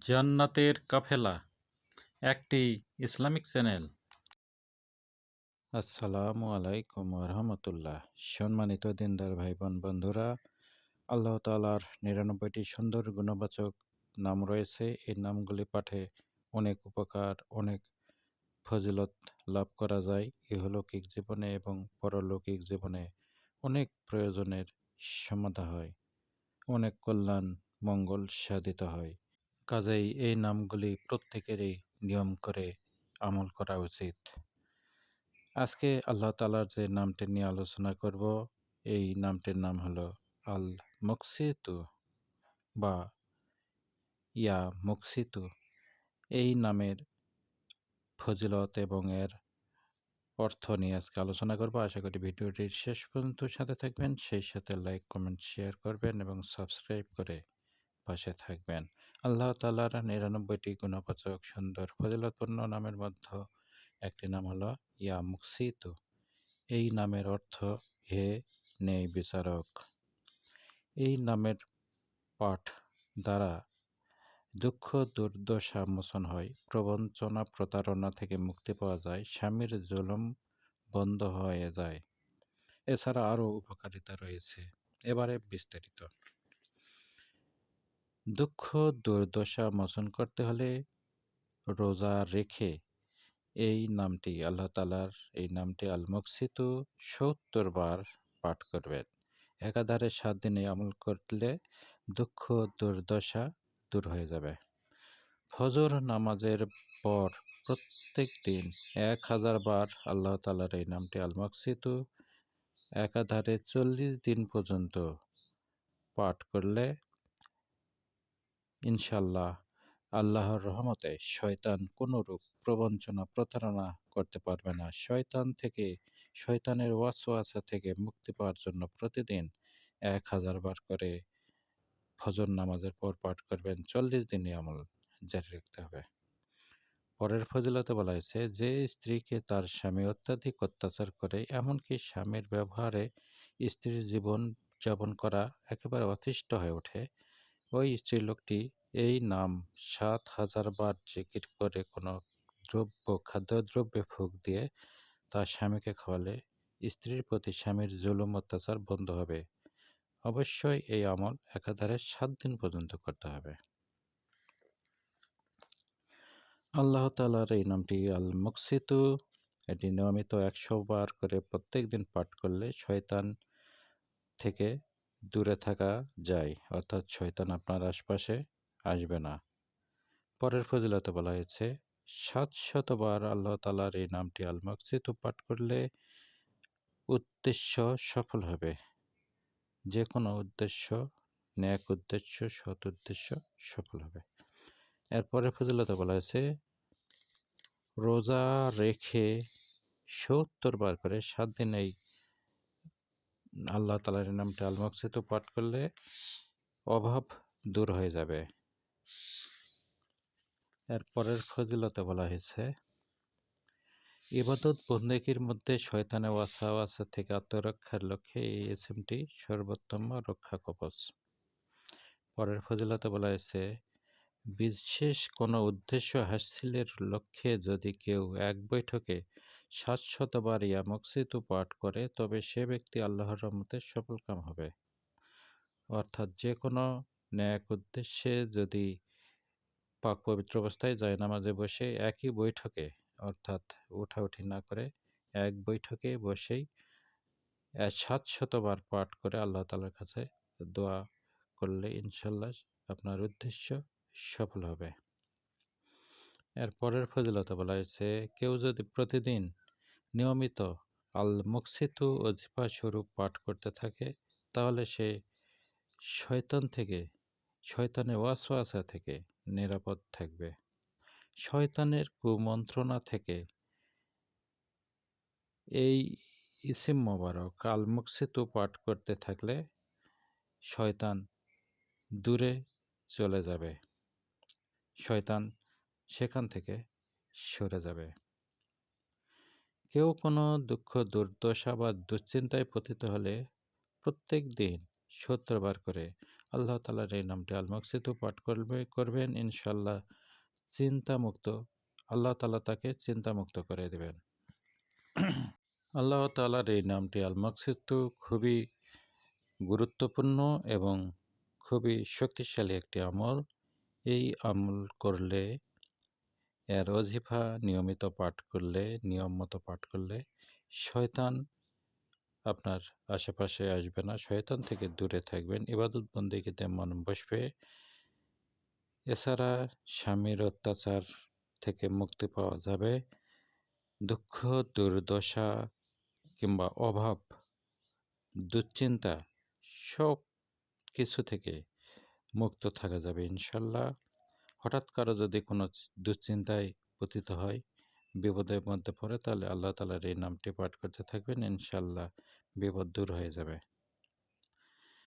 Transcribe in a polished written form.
জান্নাতের কাফেলা একটি Islamic channel. আসসালামু আলাইকুম রহমতুল্লাহ। সম্মানিত দিনদার ভাই বোন বন্ধুরা, আল্লাহ তাআলার ৯৯টি সুন্দর গুণবাচক নাম রয়েছে। এই নামগুলি পাঠে অনেক উপকার, অনেক ফজিলত লাভ করা যায় ইহলৌকিক জীবনে এবং পরলৌকিক জীবনে। অনেক প্রয়োজনের সমাধা হয়, অনেক কল্যাণ মঙ্গল সাধিত হয়। কাজেই এই নামগুলি প্রত্যেকেরই নিয়ম করে আমল করা উচিত। আজকে আল্লাহ তাআলার যে নামটি নিয়ে আলোচনা করব, এই নামটির নাম হলো আল মুকসিতু বা ইয়া মুকসিতু। এই নামের ফজিলত এবং এর অর্থ নিয়ে আজকে আলোচনা করব। আশা করি ভিডিওটির শেষ পর্যন্ত সাথে থাকবেন, সেই সাথে লাইক, কমেন্ট, শেয়ার করবেন এবং সাবস্ক্রাইব করে পাশে থাকবেন। আল্লাহ তাআলার ৯৯টি গুণবাচক সুন্দর ফজিলতপূর্ণ নামের মধ্যে একটি নাম হলো ইয়া মুকসিতু। এই নামের অর্থ হে ন্যায় বিচারক। এই নামের পাঠ দ্বারা দুঃখ দুর্দশা মোচন হয়, প্রবঞ্চনা প্রতারণা থেকে মুক্তি পাওয়া যায়, স্বামীর জুলুম বন্ধ হয়ে যায়। এছাড়া আরও উপকারিতা রয়েছে। এবারে বিস্তারিত। দুঃখ দুর্দশা মোচন করতে হলে রোজা রেখে এই নামটি আল্লাহ তাআলার এই নামটি আল মুকসিতু ৭০ বার পাঠ করবেন। একাধারে ৭ দিনে আমল করলে দুঃখ দুর্দশা দূর হয়ে যাবে। ফজর নামাজের পর প্রত্যেক দিন ১০০০ বার আল্লাহ তাআলার এই নামটি আল মুকসিতু একাধারে ৪০ দিন পর্যন্ত পাঠ করলে ইনশাআল্লাহ আল্লাহর রহমতে শয়তান কোনরূপ প্রবঞ্চনা প্রতারণা করতে পারবে না। শয়তানের ওয়াসওয়াসা থেকে মুক্তি পাওয়ার জন্য প্রতিদিন ১০০০ বার করে ফজর নামাজের পর পাঠ করবেন। ৪০ দিনে আমল জারি রাখতে হবে। পরের ফজিলতে বলা হয়েছে, যে স্ত্রীকে তার স্বামী অত্যাধিক অত্যাচার করে, এমনকি স্বামীর ব্যবহারে স্ত্রীর জীবন যাপন করা একেবারে অতিষ্ঠ হয়ে ওঠে, ওই স্ত্রীলোকটি এই নাম ৭০০০ বার জিকির করে কোনো খাদ্যদ্রব্যে ফুঁক দিয়ে তার স্বামীকে খাওয়ালে স্ত্রীর প্রতি স্বামীর জুলুম অত্যাচার বন্ধ হবে। অবশ্যই এই আমল একাধারে ৭ দিন পর্যন্ত করতে হবে। আল্লাহ তাআলার এই নামটি আল মুকসিতু, এটি নিয়মিত ১০০ বার করে প্রত্যেক দিন পাঠ করলে শয়তান থেকে দূরে থাকা যায়, অর্থাৎ শয়তান আপনার আশপাশে আসবে না। পরের ফজিলতে বলা হয়েছে, ৭০০ বার আল্লাহ তাআলার এই নামটি আল মুকসিতু পাঠ করলে উদ্দেশ্য সফল হবে। যে কোনো উদ্দেশ্য, ন্যাক উদ্দেশ্য, সৎ উদ্দেশ্য সফল হবে। এরপরের ফজিলতে বলা হয়েছে, রোজা রেখে ৭০ বার করে ৭ দিন এই আল্লাহ তাআলার নামটি আল মুকসিতু পাঠ করলে অভাব দূর হয়ে যাবে। এরপরের ফজিলতে বলা হয়েছে, ইবাদত বন্দেগীর মধ্যে শয়তানের ওয়াসওয়াসা থেকে আত্মরক্ষার লক্ষ্যে এই ইসমটি সর্বোত্তম রক্ষা কবচ। পরের ফজিলতে বলা হয়েছে, বিশেষ কোনো উদ্দেশ্য হাসিলের লক্ষ্যে যদি কেউ এক বৈঠকে ৭০০ বার ইয়া মুকসিতু পাঠ করে, তবে সে ব্যক্তি আল্লাহর রহমতে সফলকাম হবে। অর্থাৎ যে কোনো ন্যাক উদ্দেশ্যে যদি পাক পবিত্র অবস্থায় জায়নামাজে বসে একই বৈঠকে, অর্থাৎ উঠাউঠি না করে এক বৈঠকে বসেই ৭০০ বার পাঠ করে আল্লাহ তাআলার কাছে দোয়া করলে ইনশাআল্লাহ আপনার উদ্দেশ্য সফল হবে। এর পরের ফজিলতে বলা হয়েছে, কেউ যদি প্রতিদিন নিয়মিত আল মুকসিতু ওজিফা স্বরূপ পাঠ করতে থাকে, তাহলে সে শয়তানের ওয়াসওয়াসা থেকে নিরাপদ থাকবে। শয়তানের কুমন্ত্রণা থেকে এই ইসিম মোবারক আল মুকসিতু পাঠ করতে থাকলে শয়তান দূরে চলে যাবে, শয়তান সেখান থেকে সরে যাবে। কেউ কোনো দুঃখ দুর্দশা বা দুশ্চিন্তায় পতিত হলে প্রত্যেক দিন ৭০ বার করে আল্লাহ তাআলার এই নামটি আল মাকসিতু পাঠ করবেন ইনশাআল্লাহ চিন্তামুক্ত, আল্লাহ তাআলা তাকে চিন্তামুক্ত করে দেবেন। আল্লাহ তাআলার এই নামটি আল মাকসিতু খুবই গুরুত্বপূর্ণ এবং খুবই শক্তিশালী একটি আমল। এই আমল করলে, এর ওজিফা নিয়মিত পাঠ করলে, নিয়ম মতো পাঠ করলে শয়তান আপনার আশেপাশে আসবে না, শয়তান থেকে দূরে থাকবেন, ইবাদত বন্দেগীতে মন বসবে। এছাড়া স্বামীর অত্যাচার থেকে মুক্তি পাওয়া যাবে, দুঃখ দুর্দশা কিংবা অভাব দুশ্চিন্তা সব কিছু থেকে মুক্ত থাকা যাবে ইনশাল্লাহ। হঠাৎ কারো যদি কোনো দুশ্চিন্তায় পতিত হয়, বিপদের মধ্যে পড়ে, তাহলে আল্লাহ তাআলার এই নামটি পাঠ করতে থাকবেন, ইনশাল্লাহ বিপদ দূর হয়ে যাবে।